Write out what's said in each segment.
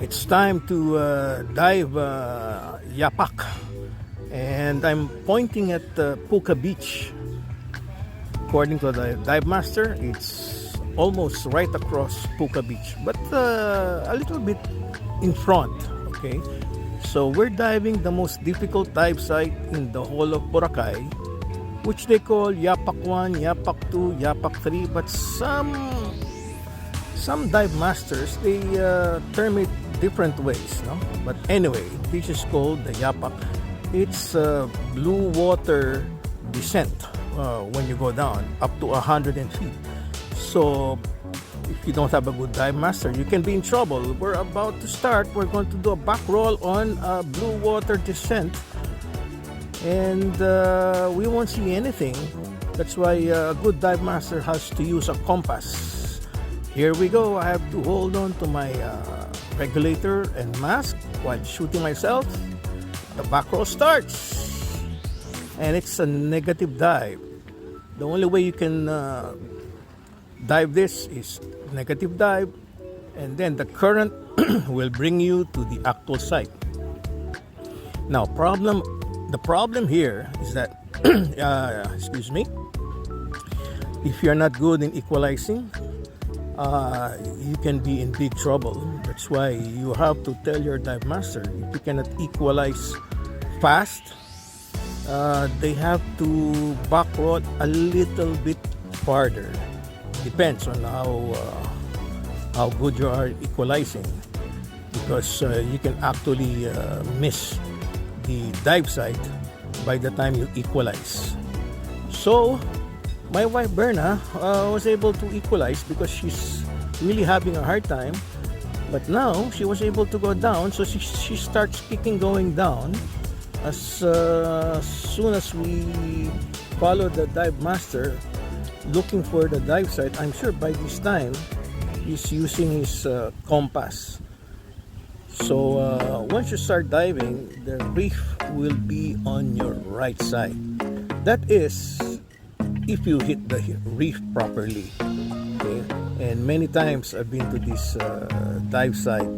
It's time to dive YAPAK, and I'm pointing at Puka Beach. According to the dive master, it's almost right across Puka Beach, but a little bit in front. Okay, so we're diving the most difficult dive site in the whole of Boracay, which they call YAPAK 1, YAPAK 2, YAPAK 3, but some dive masters, they term it different ways, no? But anyway, this is called the YAPAK. It's blue water descent when you go down up to 100 feet. So if you don't have a good dive master, you can be in trouble. We're about to start. We're going to do a back roll on a blue water descent, and we won't see anything. That's why a good dive master has to use a compass. Here we go. I have to hold on to my regulator and mask while shooting myself. The back roll starts, and it's a negative dive. The only way you can dive this is negative dive, and then the current will bring you to the actual site. Now, the problem here is that excuse me, if you're not good in equalizing, you can be in big trouble. That's why you have to tell your dive master, if you cannot equalize fast, they have to back roll a little bit farther. Depends on how good you are equalizing, because you can actually miss the dive site by the time you equalize. So my wife Berna was able to equalize because she's really having a hard time, but now she was able to go down, so she starts kicking going down. As soon as we follow the dive master looking for the dive site, I'm sure by this time he's using his compass. So once you start diving, the reef will be on your right side. That is, if you hit the reef properly. Okay? And many times I've been to this dive site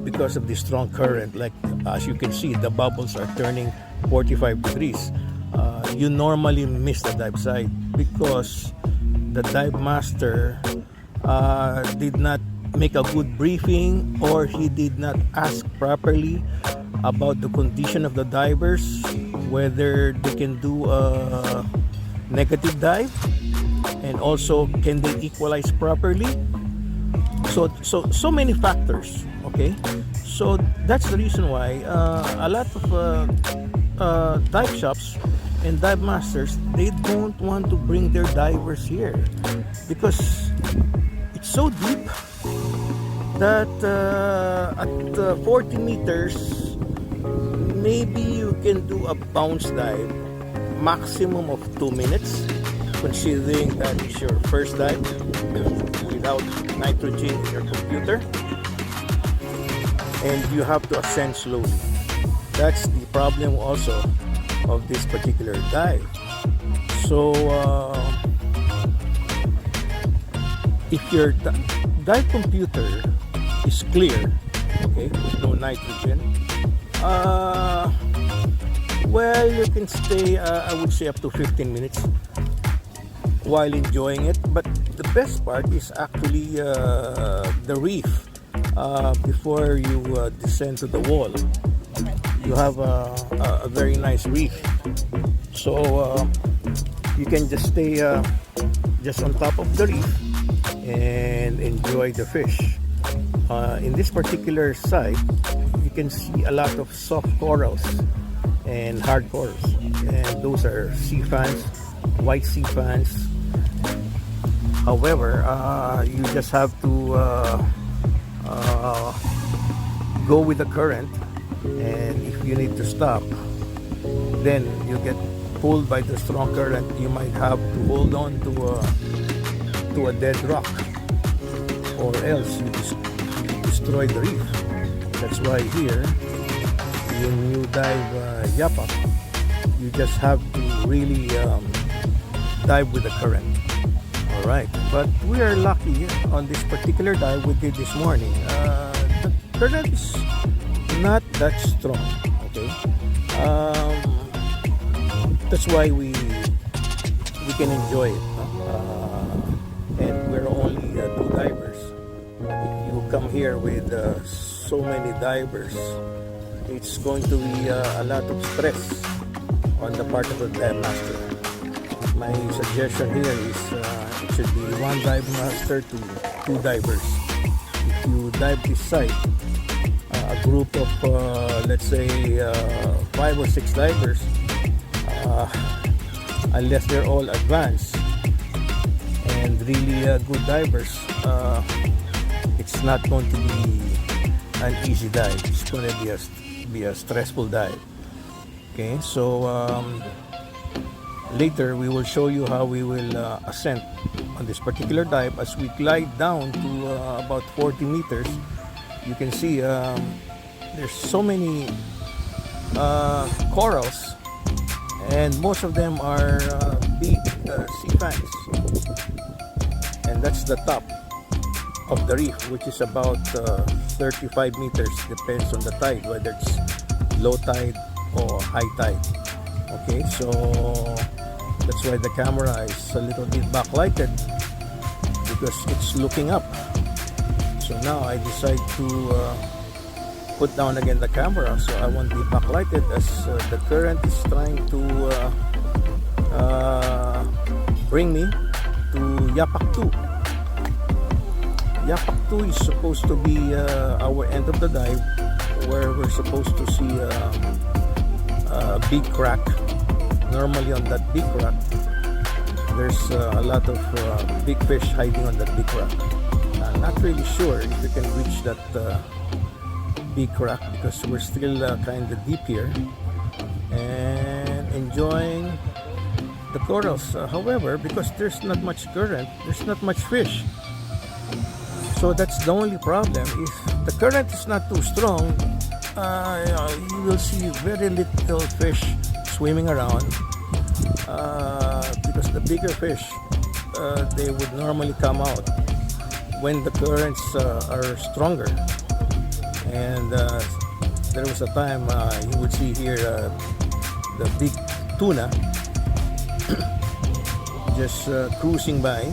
because of the strong current. Like as you can see, the bubbles are turning 45 degrees. You normally miss the dive site because the dive master did not make a good briefing, or he did not ask properly about the condition of the divers, whether they can do a negative dive, and also can they equalize properly. So many factors. Okay, so that's the reason why a lot of dive shops and dive masters, they don't want to bring their divers here because it's so deep that at 40 meters maybe you can do a bounce dive maximum of 2 minutes, considering that it's your first dive without nitrogen in your computer, and you have to ascend slowly. That's the problem also of this particular dive. So if your dive computer is clear, okay, with no nitrogen, well, you can stay, I would say, up to 15 minutes while enjoying it. But the best part is actually the reef. Before you descend to the wall, you have a very nice reef. So you can just stay just on top of the reef and enjoy the fish. In this particular site, you can see a lot of soft corals and hard corals, and those are sea fans, white sea fans. However, you just have to go with the current, and if you need to stop, then you get pulled by the strong current. You might have to hold on to a dead rock, or else you destroy the reef. That's why here, when you dive YAPAK, you just have to really dive with the current. Alright, but we are lucky on this particular dive we did this morning. current is not that strong. Okay, um, that's why we can enjoy it. No? And we're only two divers. If you come here with so many divers, it's going to be a lot of stress on the part of the dive master. My suggestion here is it should be one dive master to two divers. If you dive this site, a group of let's say 5 or 6 divers, unless they're all advanced and really good divers, it's not going to be an easy dive. It's going to be a stressful dive. Okay, so later we will show you how we will ascend on this particular dive. As we glide down to about 40 meters, you can see there's so many corals, and most of them are big sea fangs, and that's the top of the reef, which is about 35 meters, depends on the tide, whether it's low tide or high tide. Okay, so that's why the camera is a little bit backlighted, because it's looking up. So now I decide to put down again the camera so I won't be backlighted, as the current is trying to bring me to YAPAK 2. YAPAK 2 is supposed to be our end of the dive, where we're supposed to see a big crack. Normally on that big crack, there's a lot of big fish hiding on that big crack. I'm not really sure if we can reach that big crack, because we're still kind of deep here and enjoying the corals. However, because there's not much current, there's not much fish. So that's the only problem. If the current is not too strong, you will see very little fish swimming around, because the bigger fish, they would normally come out when the currents are stronger. And there was a time you would see here the big tuna just cruising by.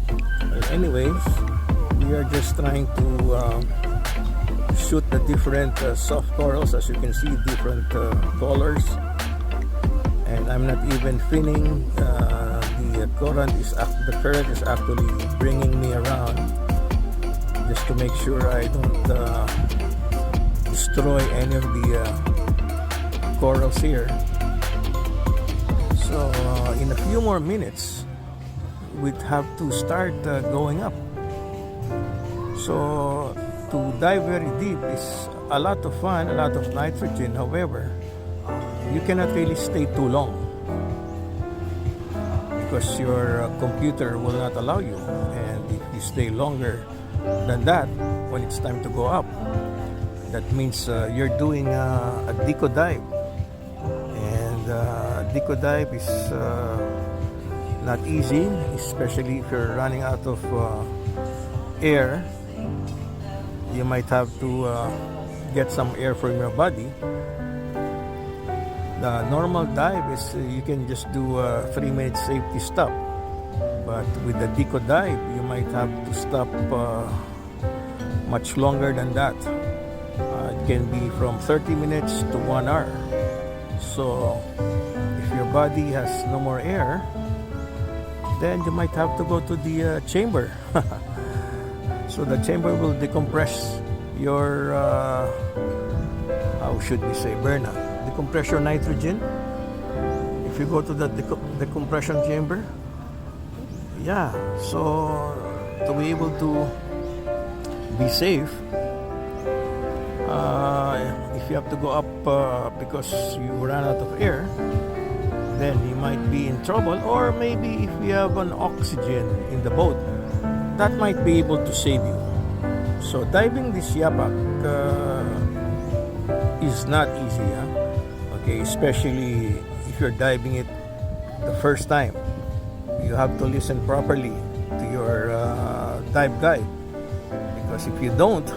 But anyways, we are just trying to shoot the different soft corals. As you can see, different colors, and I'm not even finning. The current is actually bringing me around, just to make sure I don't destroy any of the corals here. So in a few more minutes we'd have to start going up. So to dive very deep is a lot of fun, a lot of nitrogen. However, you cannot really stay too long, because your computer will not allow you. And if you stay longer than that, when it's time to go up, that means you're doing a deco dive. And deco dive is not easy, especially if you're running out of air. You might have to get some air from your body. The normal dive is you can just do a 3-minute safety stop, but with the deco dive you might have to stop much longer than that. It can be from 30 minutes to 1 hour. So if your body has no more air, then you might have to go to the chamber. So the chamber will decompress your how should we say, burnout, decompress your nitrogen. If you go to the decompression chamber, yeah, so to be able to be safe, if you have to go up because you ran out of air, then you might be in trouble. Or maybe if you have an oxygen in the boat, that might be able to save you. So diving this YAPAK is not easy, okay, especially if you're diving it the first time. You have to listen properly to your dive guide, because if you don't,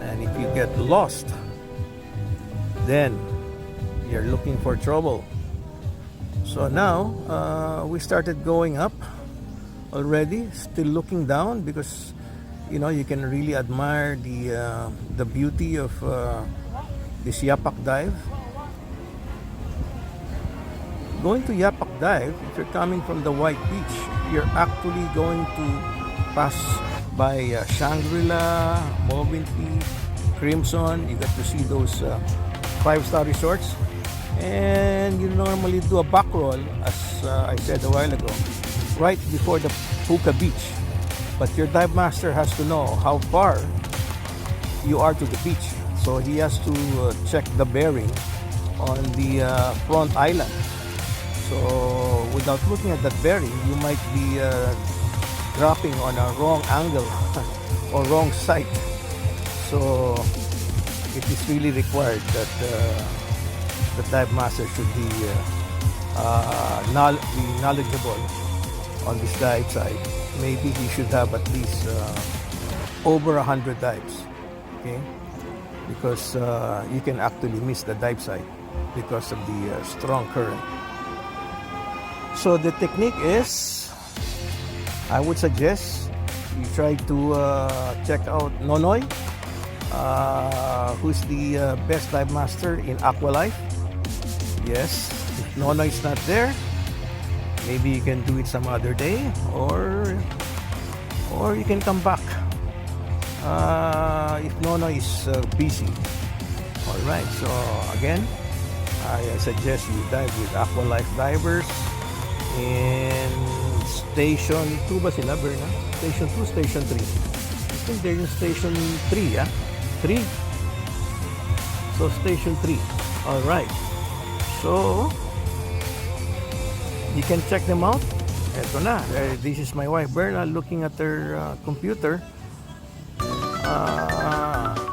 and if you get lost, then you're looking for trouble. So now we started going up already, still looking down, because you know, you can really admire the beauty of this YAPAK dive. Going to YAPAK dive, if you're coming from the White Beach, you're actually going to pass by Shangri-La, MOVENPICK, Crimson. You get to see those 5-star resorts, and you normally do a back roll, as I said a while ago, right before the Puka Beach. But your dive master has to know how far you are to the beach, so he has to check the bearing on the front island. So without looking at that bearing, you might be dropping on a wrong angle or wrong site. So it is really required that the dive master should be knowledgeable on this dive site. Maybe he should have at least over 100 dives, okay? Because you can actually miss the dive site because of the strong current. So the technique is, I would suggest you try to check out Nonoy, who's the best dive master in AQUALIFE. Yes, if Nonoy is not there, maybe you can do it some other day, or you can come back if Nonoy is busy. All right, so again, I suggest you dive with AQUALIFE divers in Station 2 ba sila, Berna? Station 2, Station 3? I think they're in Station 3, yeah? 3? So, Station 3. Alright. So, you can check them out. Eto na. This is my wife, Berna, looking at her computer.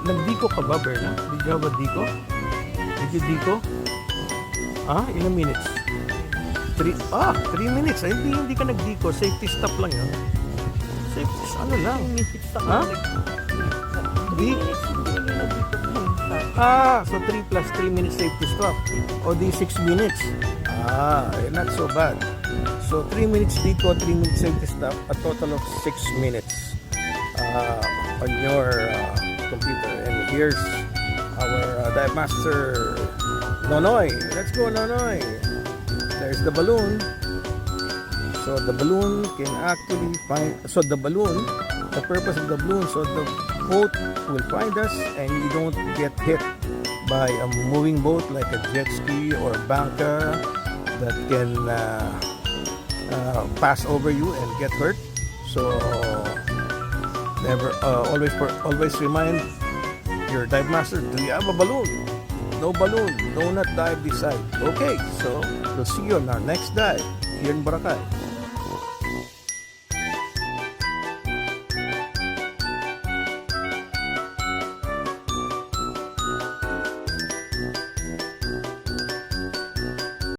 Nagdiko ka ba, Berna? Did you have a diko? Did you diko? Ilang minutes? 3 minutes. Ay, hindi ka nagdiko. Safety stop lang yun. Safety, ano lang? Ha? 3? So 3 plus 3 minutes safety stop. O di 6 minutes. Not so bad. So 3 minutes diko, 3 minutes safety stop. A total of 6 minutes on your computer. And here's our dive master, Nonoy. Let's go, Nonoy. There's the balloon. So the balloon can actually find, the purpose of the balloon, so the boat will find us and you don't get hit by a moving boat like a jet ski or banca that can pass over you and get hurt. So never, always remind your dive master, do you have a balloon? No balloon, do not dive this side. Okay, so we'll see you on our next dive here in Boracay.